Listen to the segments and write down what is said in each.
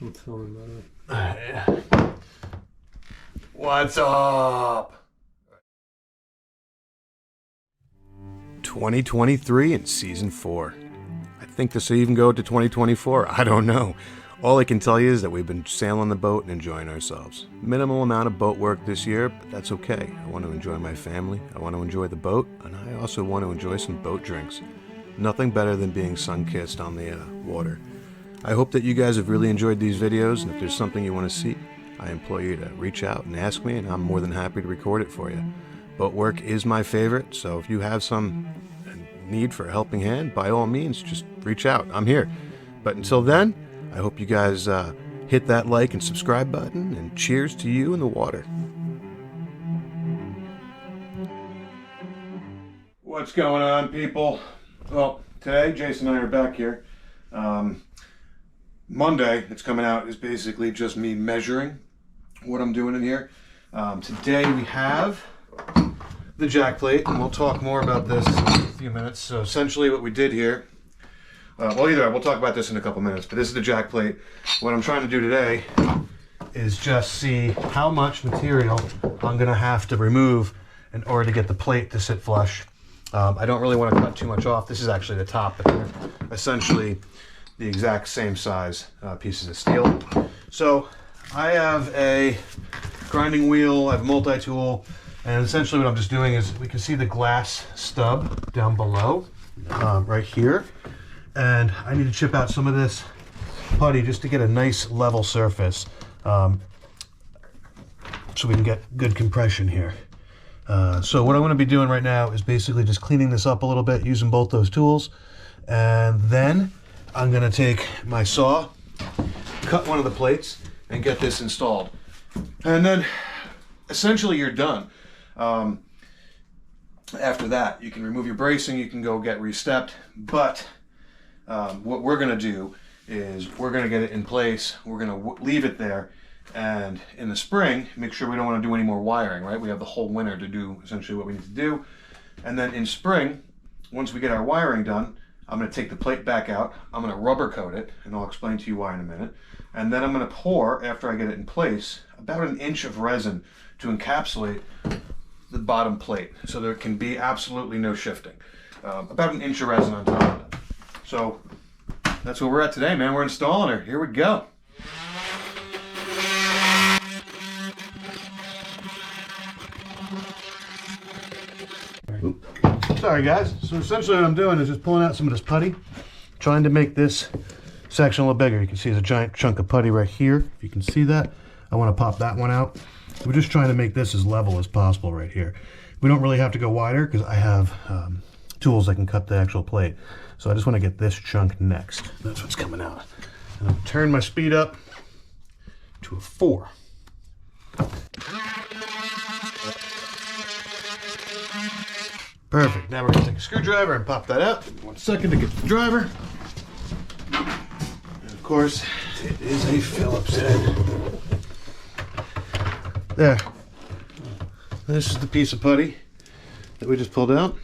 I'm feeling better. What's up? 2023 and season 4. I think this will even go to 2024. I don't know. All I can tell you is that we've been sailing the boat and enjoying ourselves. Minimal amount of boat work this year, but that's okay. I want to enjoy my family, I want to enjoy the boat, and I also want to enjoy some boat drinks. Nothing better than being sun-kissed on the water. I hope that you guys have really enjoyed these videos, and if there's something you want to see, I implore you to reach out and ask me, and I'm more than happy to record it for you. Boat work is my favorite, so if you have some need for a helping hand, by all means, just reach out. I'm here. But until then, I hope you guys hit that like and subscribe button, and cheers to you in the water. What's going on, people? Well, today, Jason and I are back here. Monday, it's coming out, is basically just me measuring what I'm doing in here. Today we have the jack plate, and we'll talk more about this in a few minutes. So essentially what we did here, well, either way, we'll talk about this in a couple minutes, but this is the jack plate. What I'm trying to do today is just see how much material I'm going to have to remove in order to get the plate to sit flush. I don't really want to cut too much off. This is actually the top, but they're essentially the exact same size pieces of steel. So I have a grinding wheel, I have a multi-tool, and essentially what I'm just doing is, we can see the glass stub down below, right here. And I need to chip out some of this putty just to get a nice level surface, so we can get good compression here. So what I'm going to be doing right now is basically just cleaning this up a little bit using both those tools, and then I'm going to take my saw, cut one of the plates, and get this installed. And then essentially you're done. After that, you can remove your bracing, you can go get re-stepped, but what we're going to do is we're going to get it in place, we're going to leave it there, and in the spring, make sure we don't want to do any more wiring, right? We have the whole winter to do essentially what we need to do. And then in spring, once we get our wiring done, I'm going to take the plate back out, I'm going to rubber coat it, and I'll explain to you why in a minute. And then I'm going to pour, after I get it in place, about 1 inch of resin to encapsulate the bottom plate, so there can be absolutely no shifting. About 1 inch of resin on top of that. So that's where we're at today, man. We're installing her. Here we go. Sorry guys. So essentially what I'm doing is just pulling out some of this putty, trying to make this section a little bigger. You can see there's a giant chunk of putty right here. If you can see that, I want to pop that one out. We're just trying to make this as level as possible right here. We don't really have to go wider because I have tools that can cut the actual plate. So I just want to get this chunk next. That's what's coming out. And I'll turn my speed up to a 4. Perfect. Now we're going to take a screwdriver and pop that out. 1 second to get the driver. And of course, it is a Phillips head. There. This is the piece of putty that we just pulled out.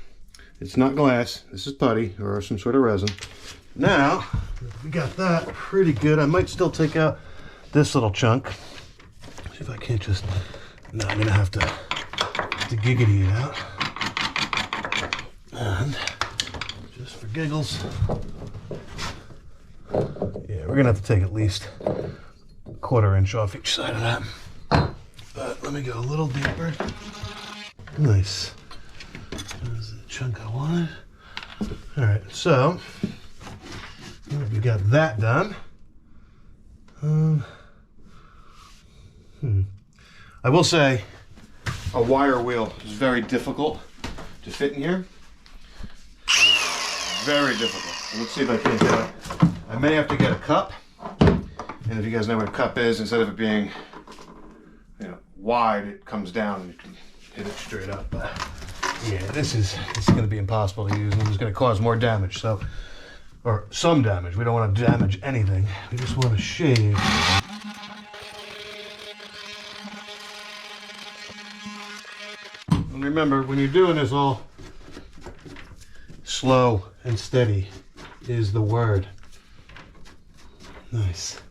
It's not glass. This is putty or some sort of resin. Now, we got that pretty good. I might still take out this little chunk. See if I can't just... No, I'm going to have to giggity it out. And just for giggles, yeah, we're going to have to take at least 1/4 inch off each side of that. But let me go a little deeper. Nice. There's the chunk I wanted. All right, so we got that done. I will say a wire wheel is very difficult to fit in here. Very difficult. Let's see if I can do it. I may have to get a cup. And if you guys know what a cup is, instead of it being, you know, wide, it comes down and you can hit it straight up. But yeah, this is going to be impossible to use, and it's going to cause more damage. So, or some damage. We don't want to damage anything. We just want to shave. And remember, when you're doing this, all slow and steady is the word. Nice.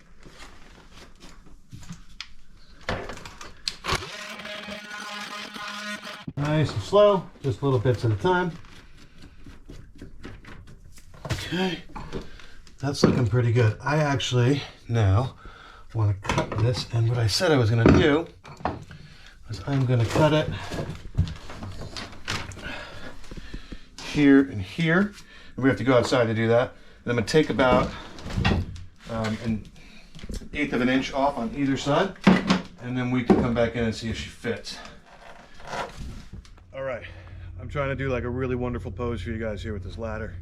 Nice and slow, just little bits at a time. Okay, that's looking pretty good. I actually now want to cut this, and what I said I was going to do is I'm going to cut it here and here. And we have to go outside to do that. And I'm going to take about an 1/8 of an inch off on either side, and then we can come back in and see if she fits. All right, I'm trying to do like a really wonderful pose for you guys here with this ladder.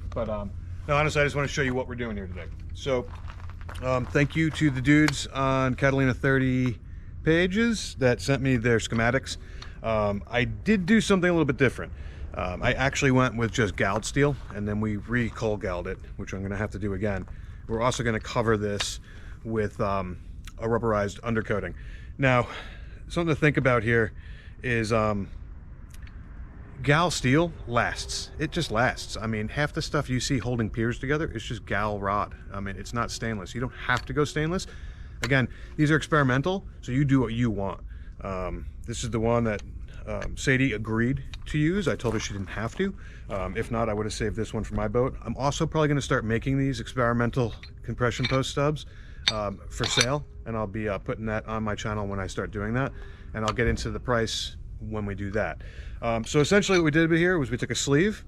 But no, honestly, I just want to show you what we're doing here today. So thank you to the dudes on Catalina 30 pages that sent me their schematics. I did do something a little bit different. I actually went with just galled steel, and then we re-cold galled it, which I'm going to have to do again. We're also going to cover this with a rubberized undercoating. Now, something to think about here is gal steel lasts. It just lasts. I mean, half the stuff you see holding piers together is just gal rod. I mean, it's not stainless. You don't have to go stainless. Again, these are experimental, so you do what you want. This is the one that Sadie agreed to use. I told her she didn't have to. If not, I would have saved this one for my boat. I'm also probably going to start making these experimental compression post stubs for sale, and I'll be putting that on my channel when I start doing that, and I'll get into the price when we do that. So essentially what we did here was we took a sleeve,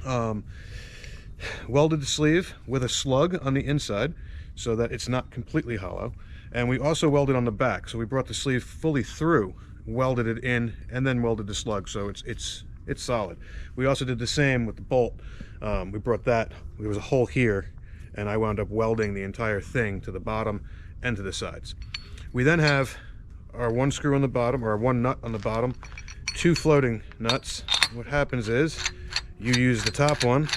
welded the sleeve with a slug on the inside so that it's not completely hollow, and we also welded on the back. So we brought the sleeve fully through, welded it in, and then welded the slug, so it's solid. We also did the same with the bolt. We brought that, there was a hole here, and I wound up welding the entire thing to the bottom and to the sides. We then have our one screw on the bottom, or our one nut on the bottom, 2 floating nuts. What happens is you use the top one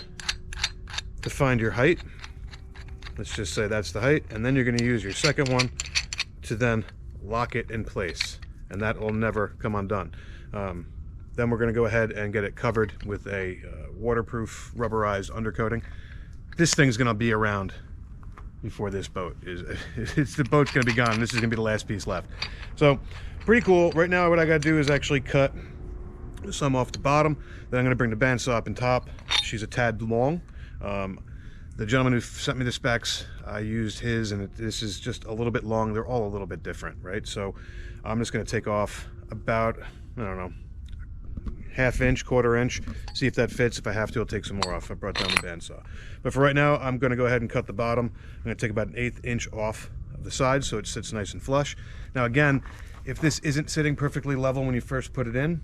to find your height. Let's just say that's the height, and then you're going to use your second one to then lock it in place, and that will never come undone. Then we're going to go ahead and get it covered with a waterproof rubberized undercoating. This thing's going to be around before this boat is the boat's going to be gone. This is going to be the last piece left. So pretty cool. Right now what I got to do is actually cut some off the bottom. Then I'm going to bring the bandsaw up and top. She's a tad long. The gentleman who sent me the specs, I used his, and this is just a little bit long. They're all a little bit different, right? So I'm just going to take off about, I don't know, 1/2 inch, 1/4 inch, see if that fits. If I have to, I'll take some more off. I brought down the bandsaw. But for right now, I'm going to go ahead and cut the bottom. I'm going to take about 1/8 inch off of the side so it sits nice and flush. Now again, if this isn't sitting perfectly level when you first put it in,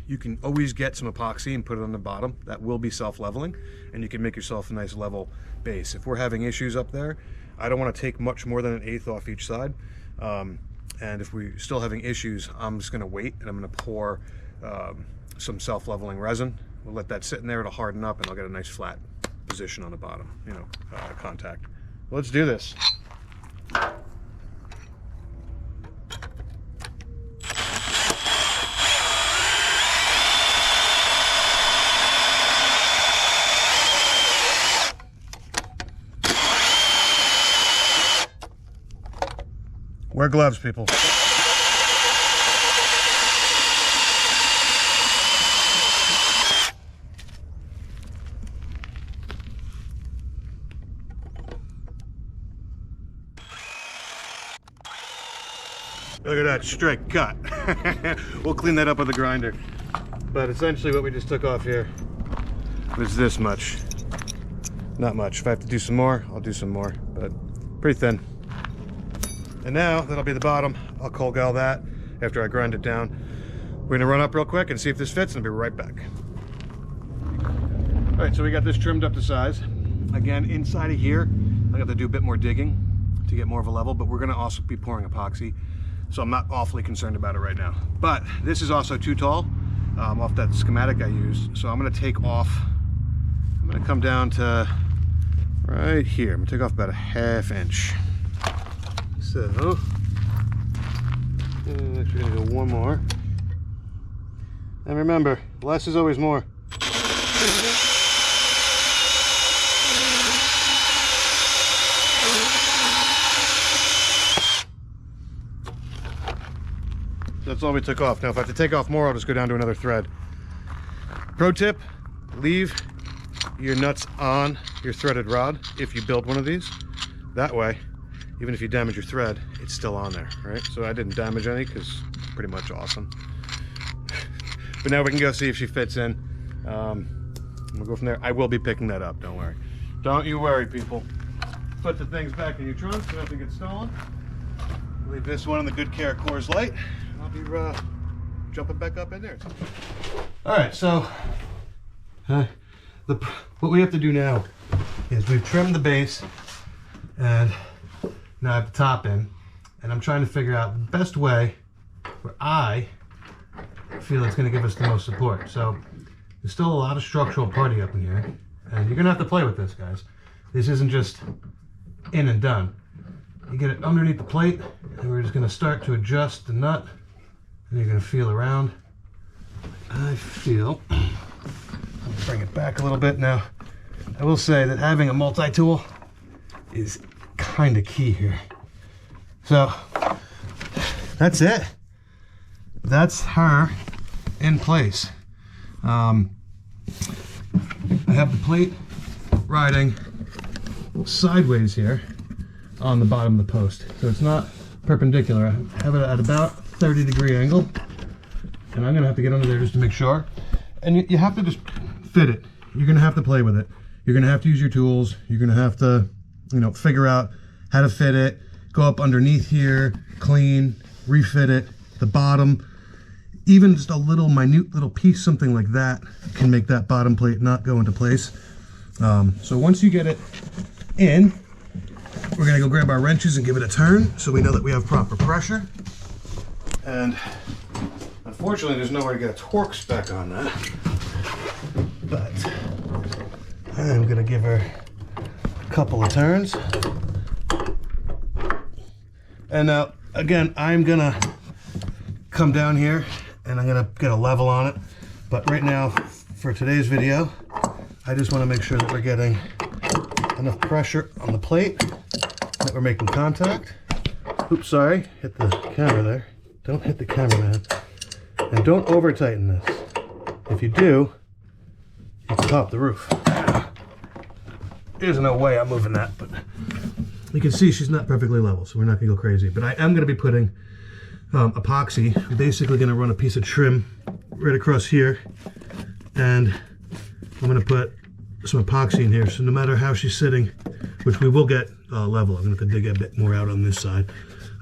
you can always get some epoxy and put it on the bottom. That will be self-leveling, and you can make yourself a nice level base. If we're having issues up there, I don't want to take much more than 1/8 off each side. And if we're still having issues, I'm just going to wait, and I'm going to pour some self-leveling resin. We'll let that sit in there. It'll harden up, and I'll get a nice flat position on the bottom, contact. Let's do this. Wear gloves, people. Look at that straight cut. We'll clean that up with a grinder. But essentially what we just took off here was this much. Not much. If I have to do some more, I'll do some more, but pretty thin. And now that'll be the bottom. I'll cold gal that after I grind it down. We're gonna run up real quick and see if this fits, and I'll be right back. All right, so we got this trimmed up to size. Again, inside of here, I have to do a bit more digging to get more of a level, but we're gonna also be pouring epoxy, so I'm not awfully concerned about it right now. But this is also too tall off that schematic I used, so I'm gonna take off. I'm gonna come down to right here. I'm gonna take off about 1/2 inch. So, actually gonna go one more. And remember, less is always more. That's all we took off. Now if I have to take off more, I'll just go down to another thread. Pro tip, leave your nuts on your threaded rod if you build one of these. That way, even if you damage your thread, it's still on there, right? So I didn't damage any because pretty much awesome. But now we can go see if she fits in. We'll go from there. I will be picking that up, don't worry. Don't you worry, people. Put the things back in your trunk so nothing gets stolen. Leave this one in the good care Coors Light. I'll be jumping back up in there. All right, so what we have to do now is we've trimmed the base and now I have the top in, and I'm trying to figure out the best way where I feel it's going to give us the most support. So there's still a lot of structural party up in here, and you're going to have to play with this, guys. This isn't just in and done. You get it underneath the plate, and we're just going to start to adjust the nut, and you're going to feel around. I feel, I'll bring it back a little bit now. I will say that having a multi-tool is kind of key here. So that's it. That's her in place. I have the plate riding sideways here on the bottom of the post, so it's not perpendicular. I have it at about 30-degree angle, and I'm gonna have to get under there just to make sure. And you have to just fit it. You're gonna have to play with it. You're gonna have to use your tools. You're gonna have to, you know, figure out how to fit it, go up underneath here, clean, refit it, the bottom. Even just a little minute little piece, something like that, can make that bottom plate not go into place. So once you get it in, we're gonna go grab our wrenches and give it a turn so we know that we have proper pressure. And unfortunately, there's nowhere to get a torque spec on that. But I'm gonna give her a couple of turns. And now, again, I'm gonna come down here and I'm gonna get a level on it. But right now, for today's video, I just wanna make sure that we're getting enough pressure on the plate, that we're making contact. Oops, sorry, hit the camera there. Don't hit the camera, man. And don't over tighten this. If you do, you can pop the roof. There's no way I'm moving that, but you can see she's not perfectly level, so we're not gonna go crazy. But I am gonna be putting epoxy. I'm basically gonna run a piece of trim right across here, and I'm gonna put some epoxy in here, so no matter how she's sitting, which we will get level, I'm gonna have to dig a bit more out on this side.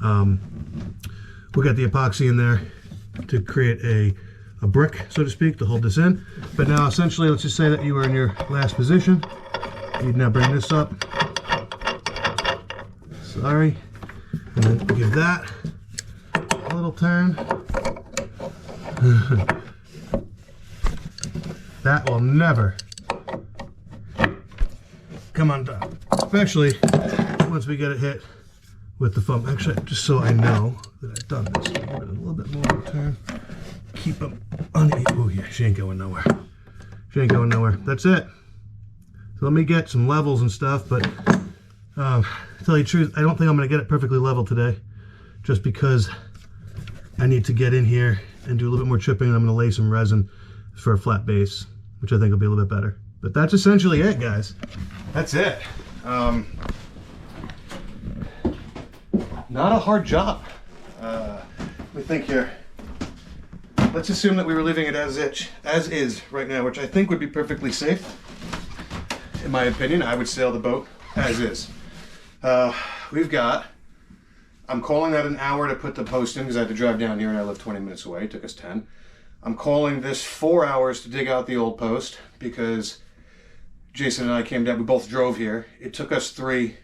We'll get the epoxy in there to create a brick, so to speak, to hold this in. But now essentially, let's just say that you were in your last position. You'd now bring this up. Sorry. And then give that a little turn. That will never come undone. Especially once we get it hit with the foam. Actually, just so I know that I've done this, I'll give it a little bit more of a turn. Keep them underneath. Oh yeah, she ain't going nowhere. She ain't going nowhere. That's it. So let me get some levels and stuff, but to tell you the truth, I don't think I'm gonna get it perfectly level today, just because I need to get in here and do a little bit more chipping, and I'm gonna lay some resin for a flat base, which I think will be a little bit better. But that's essentially it, guys. That's it. Not a hard job. Let me think here. Let's assume that we were leaving it as is right now, which I think would be perfectly safe. In my opinion, I would sail the boat as is. We've got, I'm calling that an hour to put the post in because I had to drive down here and I live 20 minutes away. It took us 10. I'm calling this 4 hours to dig out the old post because Jason and I came down, we both drove here. It took us three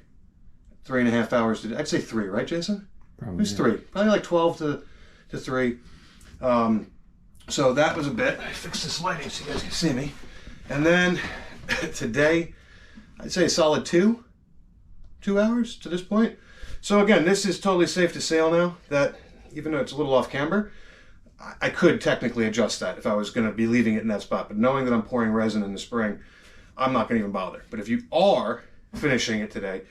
and a half hours to, I'd say 3, right, Jason? Probably. It was 3, probably like 12 to 3. So that was a bit. I fixed this lighting so you guys can see me. And then today, I'd say a solid 2 hours to this point. So again, this is totally safe to sail now, that even though it's a little off camber, I could technically adjust that if I was gonna be leaving it in that spot. But knowing that I'm pouring resin in the spring, I'm not gonna even bother. But if you are finishing it today,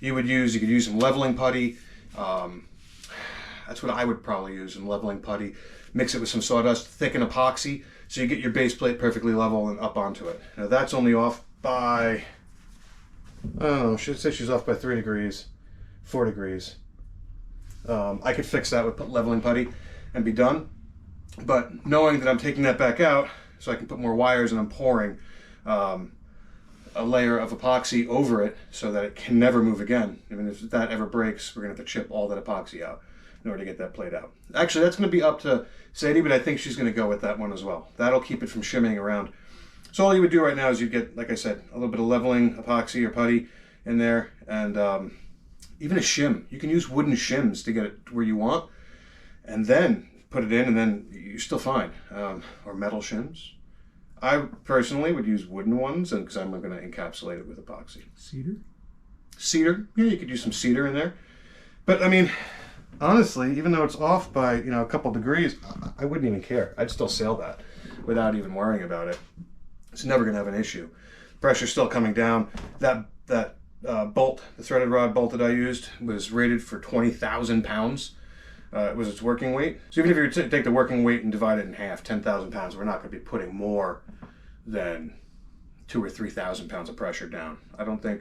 you could use some leveling putty. That's what I would probably use in leveling putty. Mix it with some sawdust, thicken epoxy, so you get your base plate perfectly level and up onto it. Now that's only off by, I don't know, she'd say she's off by 3 degrees, 4 degrees. I could fix that with leveling putty and be done. But knowing that I'm taking that back out so I can put more wires, and I'm pouring a layer of epoxy over it so that it can never move again. I mean, if that ever breaks, we're going to have to chip all that epoxy out in order to get that plate out. Actually, that's going to be up to Sadie, but I think she's going to go with that one as well. That'll keep it from shimmying around. So all you would do right now is you get, like I said, a little bit of leveling epoxy or putty in there, and even a shim. You can use wooden shims to get it where you want, and then put it in, and then you're still fine. Or metal shims. I personally would use wooden ones, and because I'm going to encapsulate it with epoxy. Cedar? Cedar? Yeah, you could use some cedar in there. But I mean, honestly, even though it's off by, you know, a couple degrees, I wouldn't even care. I'd still sail that without even worrying about it. It's never going to have an issue. Pressure's still coming down. That bolt, the threaded rod bolt that I used, was rated for 20,000 pounds. It was its working weight. So even if you were to take the working weight and divide it in half, 10,000 pounds, we're not going to be putting more than 2,000 or 3,000 pounds of pressure down. I don't think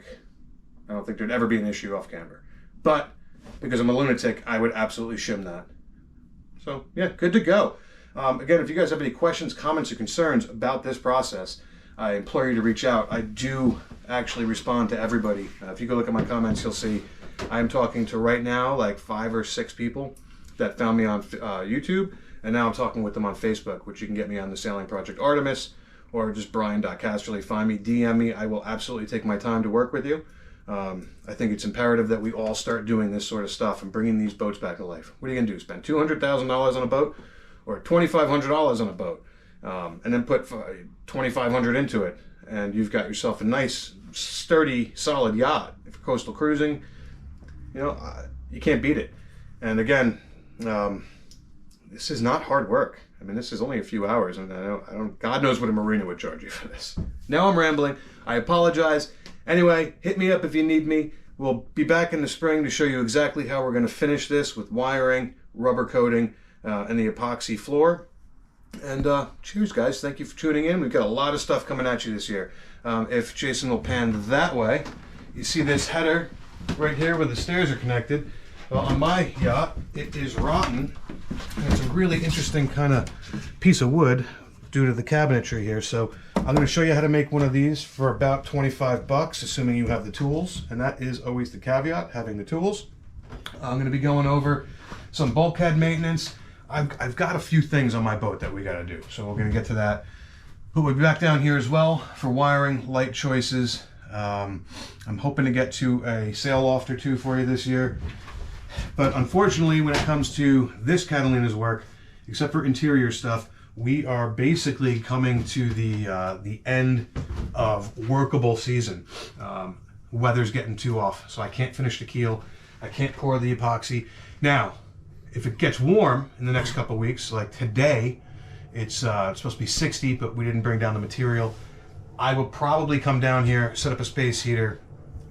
there'd ever be an issue off camber. But because I'm a lunatic, I would absolutely shim that. So yeah, good to go. Again, if you guys have any questions, comments, or concerns about this process, I implore you to reach out. I do actually respond to everybody. If you go look at my comments, you'll see I'm talking to right now like 5 or 6 people that found me on YouTube, and now I'm talking with them on Facebook, which you can get me on the Sailing Project Artemis, or just Brian.Casterly. Find me, DM me. I will absolutely take my time to work with you. I think it's imperative that we all start doing this sort of stuff and bringing these boats back to life. What are you going to do? Spend $200,000 on a boat or $2,500 on a boat, and then put $2,500 into it, and you've got yourself a nice, sturdy, solid yacht for coastal cruising. You know, you can't beat it. And again, this is not hard work. I mean, this is only a few hours, and I don't. God knows what a marina would charge you for this. Now I'm rambling. I apologize. Anyway, hit me up if you need me. We'll be back in the spring to show you exactly how we're going to finish this with wiring, rubber coating, and the epoxy floor. And cheers, guys. Thank you for tuning in. We've got a lot of stuff coming at you this year. If Jason will pan that way, you see this header right here where the stairs are connected. Well, on my yacht, it is rotten. And it's a really interesting kind of piece of wood due to the cabinetry here. So I'm going to show you how to make one of these for about 25 bucks, assuming you have the tools. And that is always the caveat, having the tools. I'm going to be going over some bulkhead maintenance. I've got a few things on my boat that we got to do, so we're going to get to that. But we'll be back down here as well for wiring, light choices. I'm hoping to get to a sail loft or 2 for you this year. But unfortunately, when it comes to this Catalina's work, except for interior stuff, we are basically coming to the end of workable season. Weather's getting too off, so I can't finish the keel. I can't pour the epoxy. Now, if it gets warm in the next couple of weeks, like today, it's supposed to be 60, but we didn't bring down the material. I will probably come down here, set up a space heater,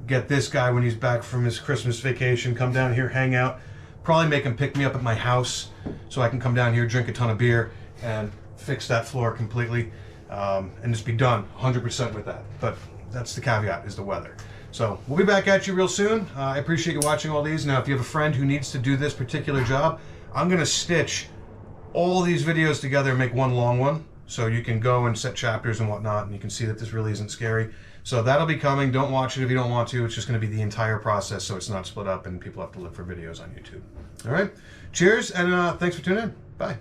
get this guy when he's back from his Christmas vacation, come down here, hang out, probably make him pick me up at my house so I can come down here, drink a ton of beer, and fix that floor completely, and just be done 100% with that. But that's the caveat, is the weather. So we'll be back at you real soon. I appreciate you watching all these. Now, if you have a friend who needs to do this particular job, I'm going to stitch all these videos together and make one long one, so you can go and set chapters and whatnot, and you can see that this really isn't scary. So that'll be coming. Don't watch it if you don't want to. It's just going to be the entire process, so it's not split up and people have to look for videos on YouTube. All right. Cheers, and thanks for tuning in. Bye.